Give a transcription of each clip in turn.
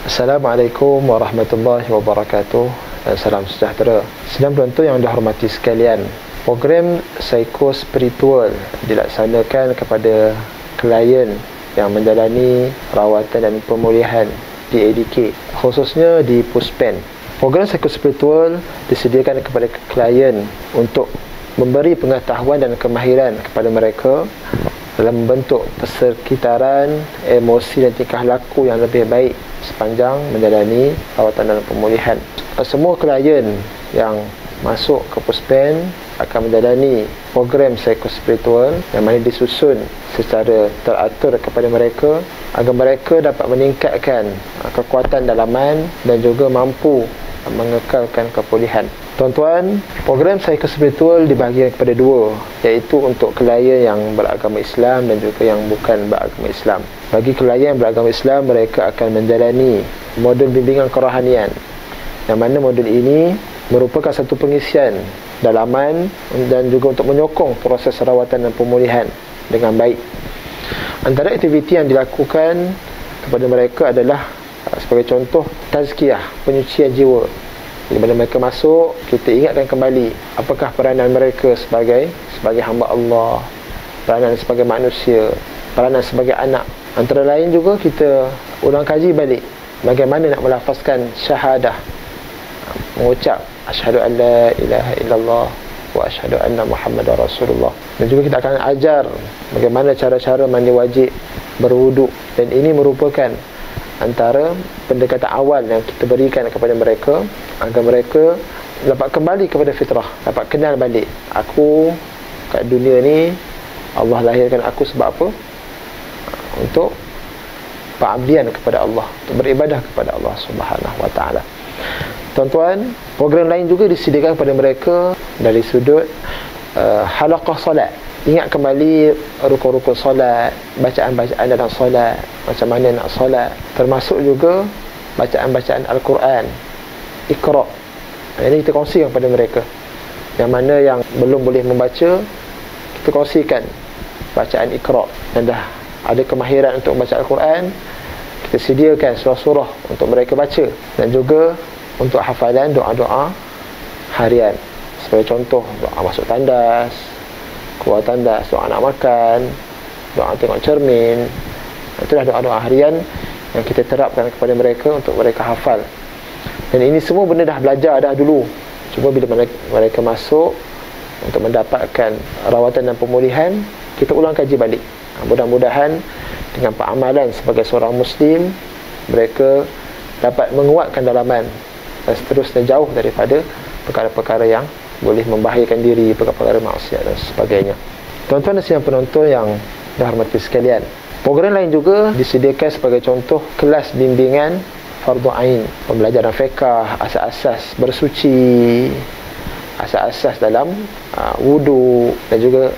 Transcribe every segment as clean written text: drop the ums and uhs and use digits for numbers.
Assalamualaikum warahmatullahi wabarakatuh dan salam sejahtera. Sidang penonton yang dihormati sekalian, program psikospiritual dilaksanakan kepada klien yang menjalani rawatan dan pemulihan di ADK, khususnya di Puspen. Program psikospiritual disediakan kepada klien untuk memberi pengetahuan dan kemahiran kepada mereka dalam bentuk persekitaran, emosi dan tingkah laku yang lebih baik sepanjang menjalani rawatan dan pemulihan. Semua klien yang masuk ke Puspen akan menjalani program psikospiritual yang mana disusun secara teratur kepada mereka agar mereka dapat meningkatkan kekuatan dalaman dan juga mampu mengekalkan kepulihan. Tuan-tuan, program psikospiritual dibahagi kepada dua, iaitu untuk klien yang beragama Islam dan juga yang bukan beragama Islam. Bagi klien yang beragama Islam, mereka akan menjalani modul bimbingan kerohanian, yang mana modul ini merupakan satu pengisian dalaman dan juga untuk menyokong proses rawatan dan pemulihan dengan baik. Antara aktiviti yang dilakukan kepada mereka adalah sebagai contoh tazkiyah, penyucian jiwa. Bila mereka masuk, kita ingatkan kembali apakah peranan mereka sebagai hamba Allah, peranan sebagai manusia, peranan sebagai anak. Antara lain juga kita ulang kaji balik bagaimana nak melafazkan syahadah, mengucap asyhadu an la ilaha illallah wa asyhadu anna Muhammadar Rasulullah. Dan juga kita akan ajar bagaimana cara-cara mandi wajib, berwuduk, dan ini merupakan antara pendekatan awal yang kita berikan kepada mereka agar mereka dapat kembali kepada fitrah, dapat kenal balik aku kat dunia ni, Allah lahirkan aku sebab apa? Untuk pengabdian kepada Allah, untuk beribadah kepada Allah Subhanahu wa taala. Tuan-tuan, program lain juga disediakan kepada mereka dari sudut halaqah solat. Ingat kembali rukun-rukun solat, bacaan-bacaan dalam solat, macam mana nak solat, termasuk juga bacaan-bacaan Al-Quran, Iqra. Ini kita kongsikan kepada mereka. Yang mana yang belum boleh membaca, kita kongsikan bacaan Iqra. Dan dah ada kemahiran untuk membaca Al-Quran, kita sediakan surah-surah untuk mereka baca. Dan juga untuk hafalan doa-doa harian. Sebagai contoh, doa masuk tandas, keluar tandas, doa nak makan, doa tengok cermin. Itulah doa-doa harian yang kita terapkan kepada mereka untuk mereka hafal. Dan ini semua benda dah belajar dah dulu. Cuma bila mereka masuk untuk mendapatkan rawatan dan pemulihan, kita ulang kaji balik. Mudah-mudahan dengan peramalan sebagai seorang Muslim, mereka dapat menguatkan dalaman dan seterusnya jauh daripada perkara-perkara yang boleh membahayakan diri, perkara-perkara maksiat dan sebagainya. Tuan-tuan dan sidang penonton yang dihormati sekalian, program lain juga disediakan sebagai contoh kelas bimbingan fardu ain, pembelajaran fiqh, asas-asas bersuci, asas-asas dalam wudu dan juga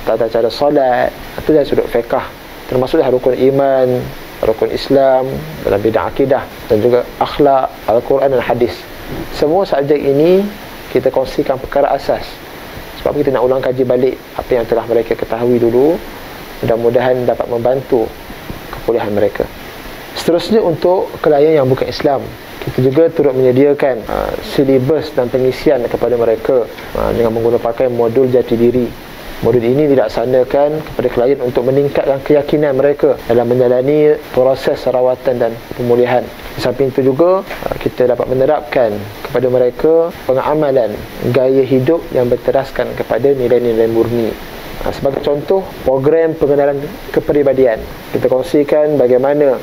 tata cara solat. Itu dari sudut fiqh, termasuklah rukun iman, rukun Islam dalam bidang akidah dan juga akhlak, Al-Quran dan hadis. Semua subjek ini kita kongsikan perkara asas sebab kita nak ulang kaji balik apa yang telah mereka ketahui dulu. Mudah-mudahan dapat membantu kepulihan mereka. Seterusnya, untuk klien yang bukan Islam, kita juga turut menyediakan silibus dan pengisian kepada mereka dengan menggunakan modul jati diri. Modul ini dilaksanakan kepada klien untuk meningkatkan keyakinan mereka dalam menjalani proses rawatan dan pemulihan. Di samping itu juga kita dapat menerapkan kepada mereka pengamalan gaya hidup yang berteraskan kepada nilai-nilai murni. Sebagai contoh, program pengenalan kepribadian, kita kongsikan bagaimana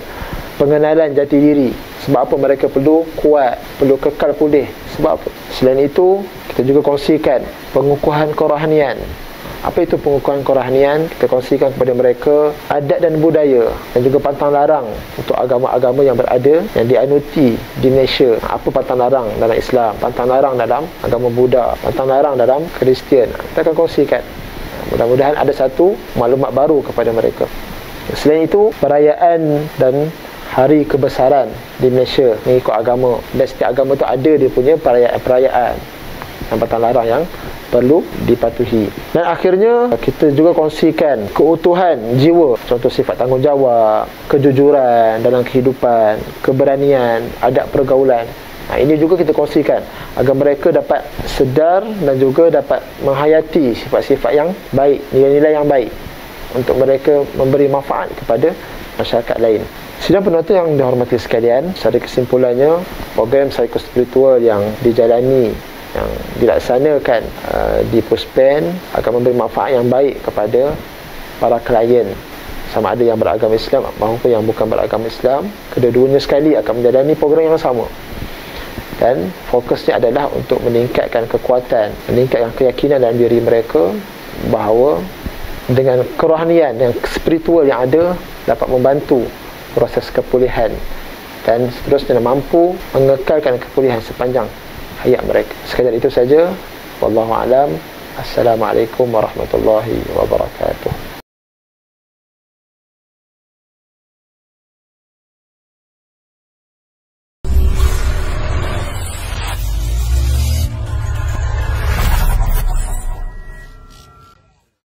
pengenalan jati diri. Sebab apa mereka perlu kuat, perlu kekal pulih. Sebab apa? Selain itu, kita juga kongsikan pengukuhan kerohanian. Apa itu pengukuhan kerohanian? Kita kongsikan kepada mereka adat dan budaya dan juga pantang larang untuk agama-agama yang berada, yang dianuti di Malaysia. Apa pantang larang dalam Islam, pantang larang dalam agama Buddha, pantang larang dalam Kristian. Kita akan kongsikan. Mudah-mudahan ada satu maklumat baru kepada mereka. Selain itu, perayaan dan hari kebesaran di Malaysia mengikut agama. Dan setiap agama tu ada dia punya perayaan. lambatan larang yang perlu dipatuhi. Dan akhirnya kita juga kongsikan keutuhan jiwa, contoh sifat tanggungjawab, kejujuran dalam kehidupan, keberanian, adab pergaulan. Ini juga kita kongsikan agar mereka dapat sedar dan juga dapat menghayati sifat-sifat yang baik, nilai-nilai yang baik, untuk mereka memberi manfaat kepada masyarakat lain. Sidang penonton yang dihormati sekalian, secara kesimpulannya, program psikospiritual yang dijalani, yang dilaksanakan di Puspen akan memberi manfaat yang baik kepada para klien, sama ada yang beragama Islam maupun yang bukan beragama Islam. Kedua-duanya sekali akan menjalani program yang sama, dan fokusnya adalah untuk meningkatkan kekuatan, meningkatkan keyakinan dalam diri mereka bahawa dengan kerohanian yang spiritual yang ada dapat membantu proses kepulihan dan seterusnya mampu mengekalkan kepulihan sepanjang hayat mereka. Sekadar itu saja. Wallahu a'lam. Assalamualaikum warahmatullahi wabarakatuh.